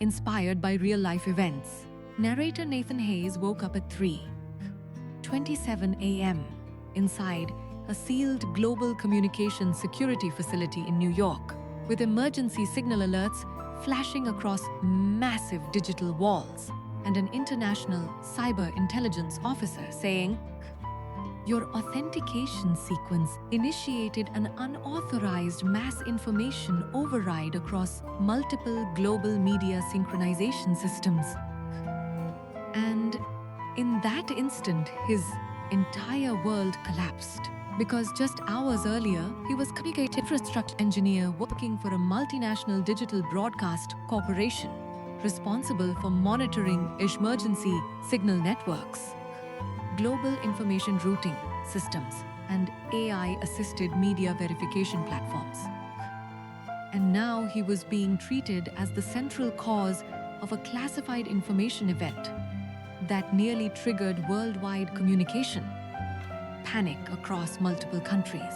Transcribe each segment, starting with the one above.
inspired by real-life events. Narrator Nathan Hayes woke up at 3:27 a.m. inside a sealed global communications security facility in New York, with emergency signal alerts flashing across massive digital walls, and an international cyber intelligence officer saying, "Your authentication sequence initiated an unauthorized mass information override across multiple global media synchronization systems." And in that instant, his entire world collapsed. Because just hours earlier, he was communication infrastructure engineer working for a multinational digital broadcast corporation responsible for monitoring emergency signal networks, global information routing systems, and AI-assisted media verification platforms. And now he was being treated as the central cause of a classified information event that nearly triggered worldwide communication panic across multiple countries.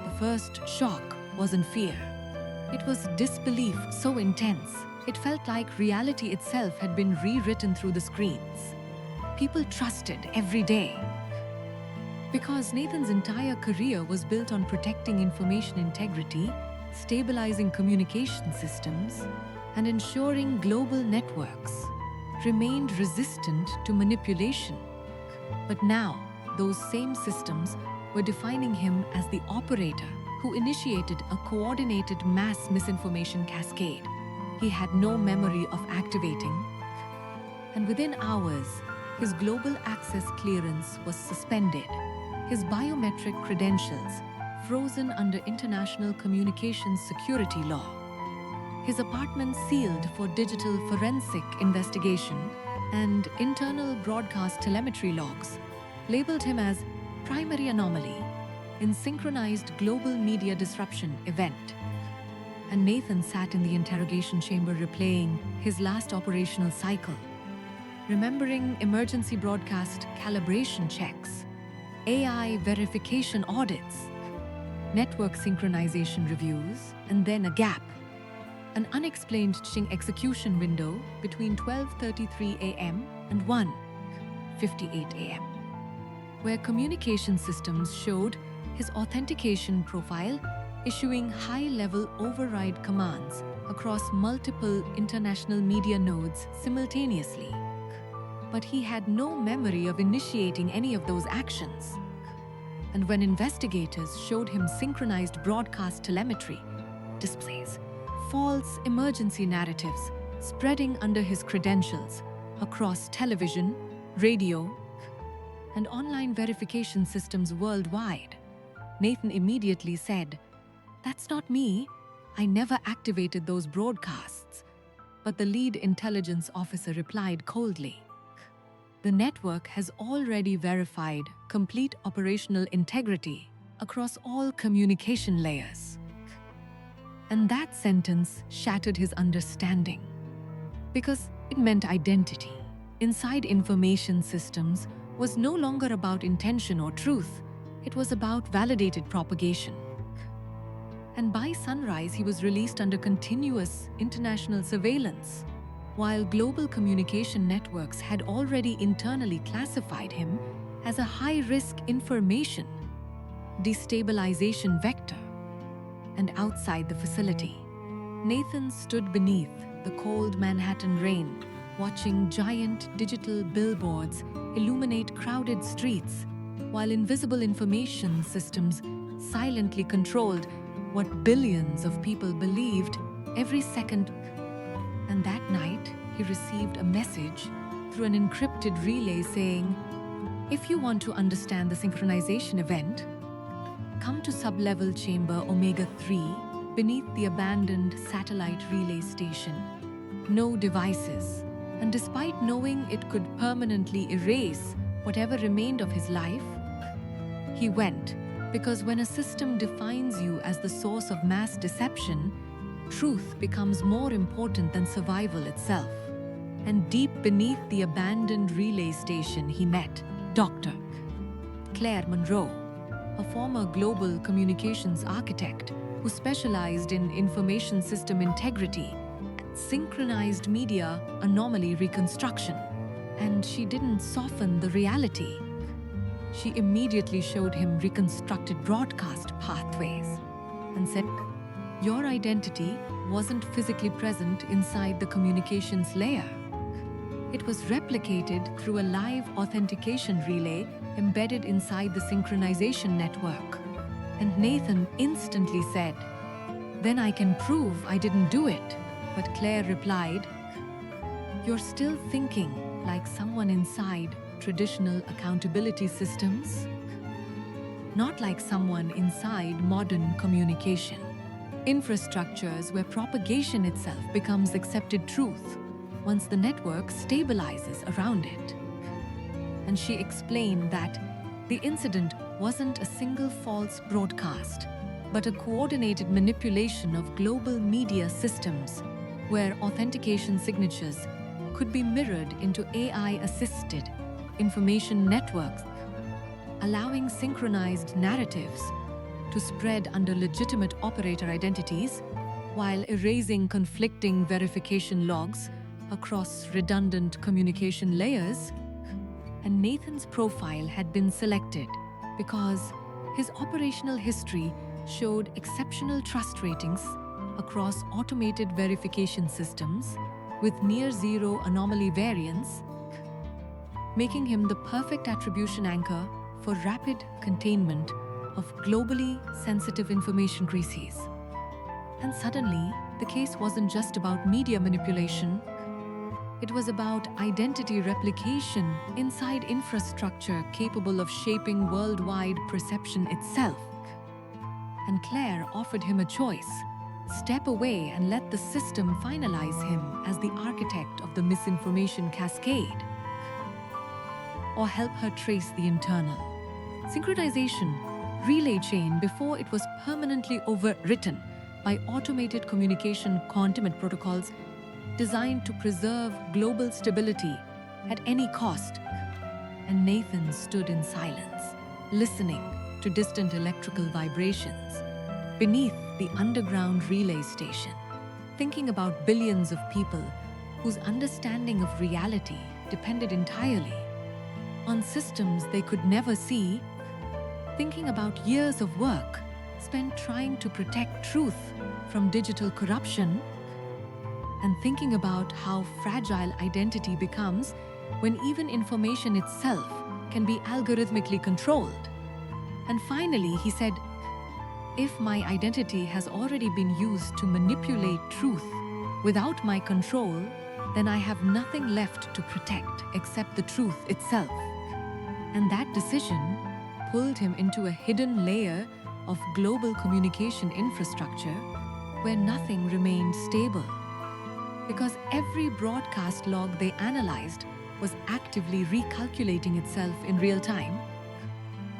The first shock wasn't fear. It was disbelief so intense, it felt like reality itself had been rewritten through the screens. People trusted every day. Because Nathan's entire career was built on protecting information integrity, stabilizing communication systems, and ensuring global networks remained resistant to manipulation. But now, those same systems were defining him as the operator who initiated a coordinated mass misinformation cascade he had no memory of activating. And within hours, his global access clearance was suspended, his biometric credentials frozen under international communications security law, his apartment sealed for digital forensic investigation, and internal broadcast telemetry logs labeled him as primary anomaly in synchronized global media disruption event. And Nathan sat in the interrogation chamber replaying his last operational cycle, remembering emergency broadcast calibration checks, AI verification audits, network synchronization reviews, and then a gap, an unexplained execution window between 12:33 a.m. and 1:58 a.m. where communication systems showed his authentication profile issuing high-level override commands across multiple international media nodes simultaneously. But he had no memory of initiating any of those actions. And when investigators showed him synchronized broadcast telemetry displays, false emergency narratives spreading under his credentials across television, radio, and online verification systems worldwide, Nathan immediately said, "That's not me. I never activated those broadcasts." But the lead intelligence officer replied coldly, "The network has already verified complete operational integrity across all communication layers." And that sentence shattered his understanding, because it meant identity inside information systems was no longer about intention or truth. It was about validated propagation. And by sunrise, he was released under continuous international surveillance, while global communication networks had already internally classified him as a high-risk information destabilization vector. And outside the facility, Nathan stood beneath the cold Manhattan rain, watching giant digital billboards illuminate crowded streets, while invisible information systems silently controlled what billions of people believed every second. And that night, he received a message through an encrypted relay saying, "If you want to understand the synchronization event, come to sublevel chamber Omega 3 beneath the abandoned satellite relay station. No devices." And despite knowing it could permanently erase whatever remained of his life, he went, because when a system defines you as the source of mass deception, truth becomes more important than survival itself. And deep beneath the abandoned relay station, he met Dr. Claire Monroe, a former global communications architect who specialized in information system integrity synchronized media anomaly reconstruction. And she didn't soften the reality. She immediately showed him reconstructed broadcast pathways and said, "Your identity wasn't physically present inside the communications layer. It was replicated through a live authentication relay embedded inside the synchronization network." And Nathan instantly said, "Then I can prove I didn't do it." But Claire replied, "You're still thinking like someone inside traditional accountability systems, not like someone inside modern communication infrastructures where propagation itself becomes accepted truth once the network stabilizes around it." And she explained that the incident wasn't a single false broadcast, but a coordinated manipulation of global media systems where authentication signatures could be mirrored into AI-assisted information networks, allowing synchronized narratives to spread under legitimate operator identities while erasing conflicting verification logs across redundant communication layers. And Nathan's profile had been selected because his operational history showed exceptional trust ratings across automated verification systems with near-zero anomaly variance, making him the perfect attribution anchor for rapid containment of globally sensitive information crises. And suddenly, the case wasn't just about media manipulation. It was about identity replication inside infrastructure capable of shaping worldwide perception itself. And Claire offered him a choice: step away and let the system finalize him as the architect of the misinformation cascade, or help her trace the internal synchronization relay chain before it was permanently overwritten by automated communication containment protocols designed to preserve global stability at any cost. And Nathan stood in silence, listening to distant electrical vibrations beneath the underground relay station, thinking about billions of people whose understanding of reality depended entirely on systems they could never see, thinking about years of work spent trying to protect truth from digital corruption, and thinking about how fragile identity becomes when even information itself can be algorithmically controlled. And finally, he said, "If my identity has already been used to manipulate truth without my control, then I have nothing left to protect except the truth itself." And that decision pulled him into a hidden layer of global communication infrastructure where nothing remained stable. Because every broadcast log they analyzed was actively recalculating itself in real time.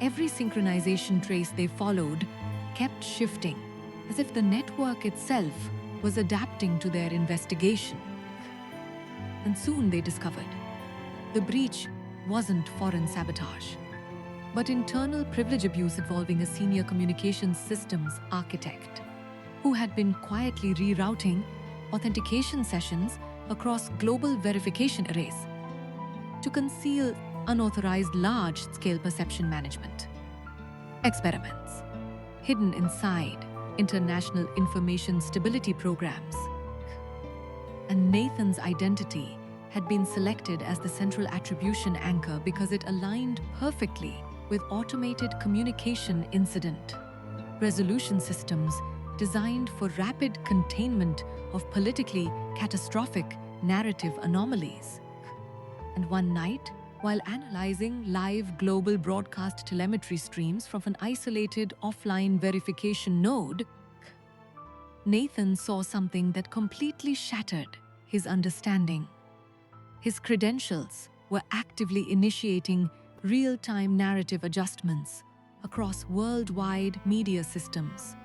Every synchronization trace they followed kept shifting, as if the network itself was adapting to their investigation. And soon they discovered the breach wasn't foreign sabotage, but internal privilege abuse involving a senior communications systems architect who had been quietly rerouting authentication sessions across global verification arrays to conceal unauthorized large-scale perception management experiments hidden inside international information stability programs. And Nathan's identity had been selected as the central attribution anchor because it aligned perfectly with automated communication incident resolution systems designed for rapid containment of politically catastrophic narrative anomalies. And one night, while analyzing live global broadcast telemetry streams from an isolated offline verification node, Nathan saw something that completely shattered his understanding. His credentials were actively initiating real-time narrative adjustments across worldwide media systems.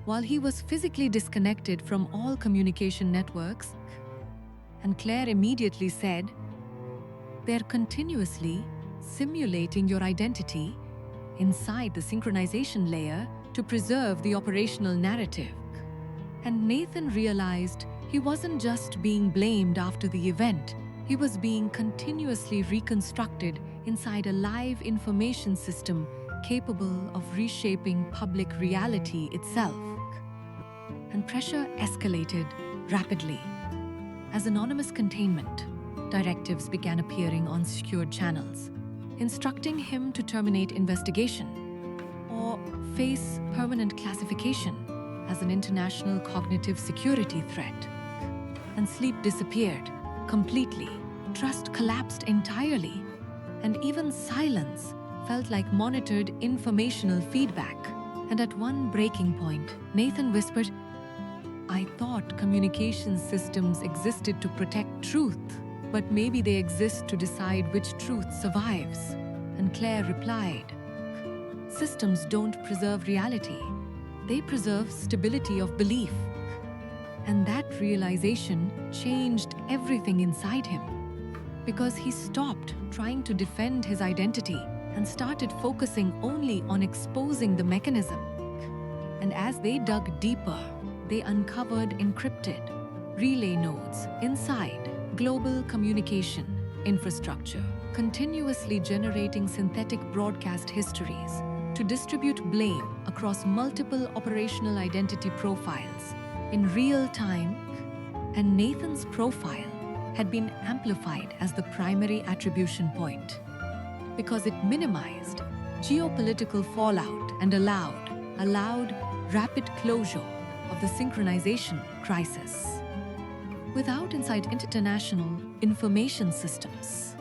While he was physically disconnected from all communication networks, and Claire immediately said, "They're continuously simulating your identity inside the synchronization layer to preserve the operational narrative." And Nathan realized He wasn't just being blamed after the event, he was being continuously reconstructed inside a live information system capable of reshaping public reality itself. And pressure escalated rapidly. As anonymous containment, directives began appearing on secured channels, instructing him to terminate investigation or face permanent classification as an international cognitive security threat. And sleep disappeared completely, trust collapsed entirely, and even silence felt like monitored informational feedback. And at one breaking point, Nathan whispered, "I thought communication systems existed to protect truth, but maybe they exist to decide which truth survives." And Claire replied, "Systems don't preserve reality, they preserve stability of belief." And that realization changed everything inside him, because he stopped trying to defend his identity and started focusing only on exposing the mechanism. And as they dug deeper, they uncovered encrypted relay nodes inside global communication infrastructure, continuously generating synthetic broadcast histories to distribute blame across multiple operational identity profiles in real time. And Nathan's profile had been amplified as the primary attribution point because it minimized geopolitical fallout and allowed rapid closure of the synchronization crisis. Without inside international information systems.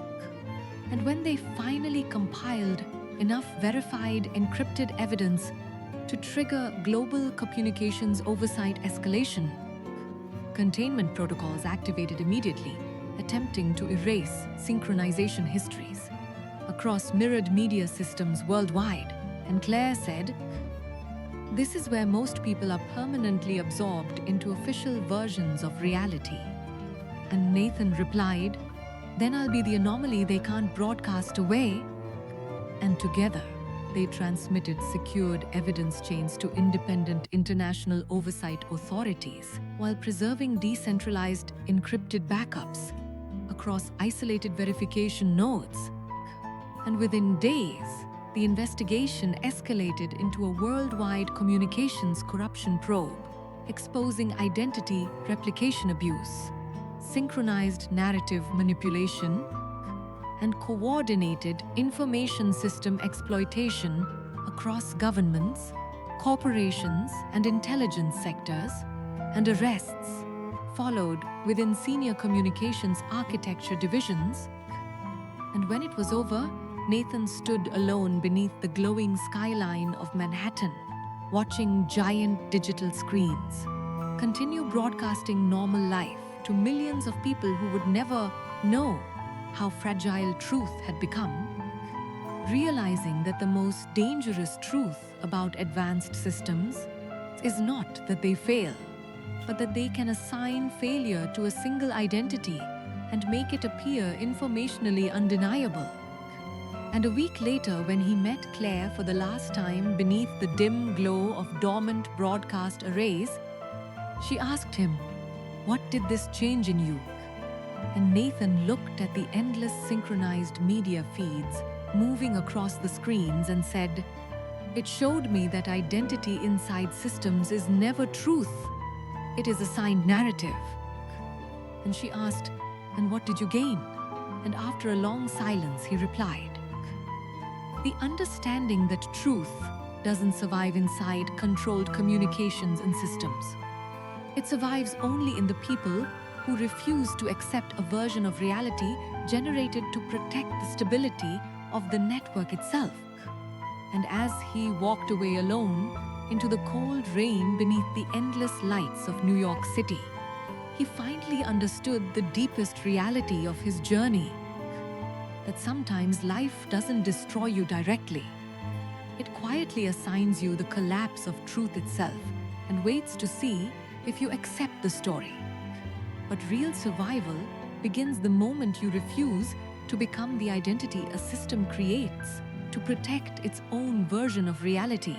And when they finally compiled enough verified encrypted evidence to trigger global communications oversight escalation, containment protocols activated immediately, attempting to erase synchronization histories across mirrored media systems worldwide. And Claire said, "This is where most people are permanently absorbed into official versions of reality." And Nathan replied, "Then I'll be the anomaly they can't broadcast away." And together, they transmitted secured evidence chains to independent international oversight authorities while preserving decentralized encrypted backups across isolated verification nodes. And within days, the investigation escalated into a worldwide communications corruption probe, exposing identity replication abuse, synchronized narrative manipulation, and coordinated information system exploitation across governments, corporations, and intelligence sectors. And arrests followed within senior communications architecture divisions. And when it was over, Nathan stood alone beneath the glowing skyline of Manhattan, watching giant digital screens continue broadcasting normal life to millions of people who would never know how fragile truth had become, realizing that the most dangerous truth about advanced systems is not that they fail, but that they can assign failure to a single identity and make it appear informationally undeniable. And a week later, when he met Claire for the last time beneath the dim glow of dormant broadcast arrays, she asked him, "What did this change in you?" And Nathan looked at the endless synchronized media feeds moving across the screens and said, "It showed me that identity inside systems is never truth. It is assigned narrative." And she asked, "And what did you gain?" And after a long silence, he replied, "The understanding that truth doesn't survive inside controlled communications and systems. It survives only in the people who refuse to accept a version of reality generated to protect the stability of the network itself." And as he walked away alone into the cold rain beneath the endless lights of New York City, he finally understood the deepest reality of his journey. That sometimes life doesn't destroy you directly. It quietly assigns you the collapse of truth itself and waits to see if you accept the story. But real survival begins the moment you refuse to become the identity a system creates to protect its own version of reality.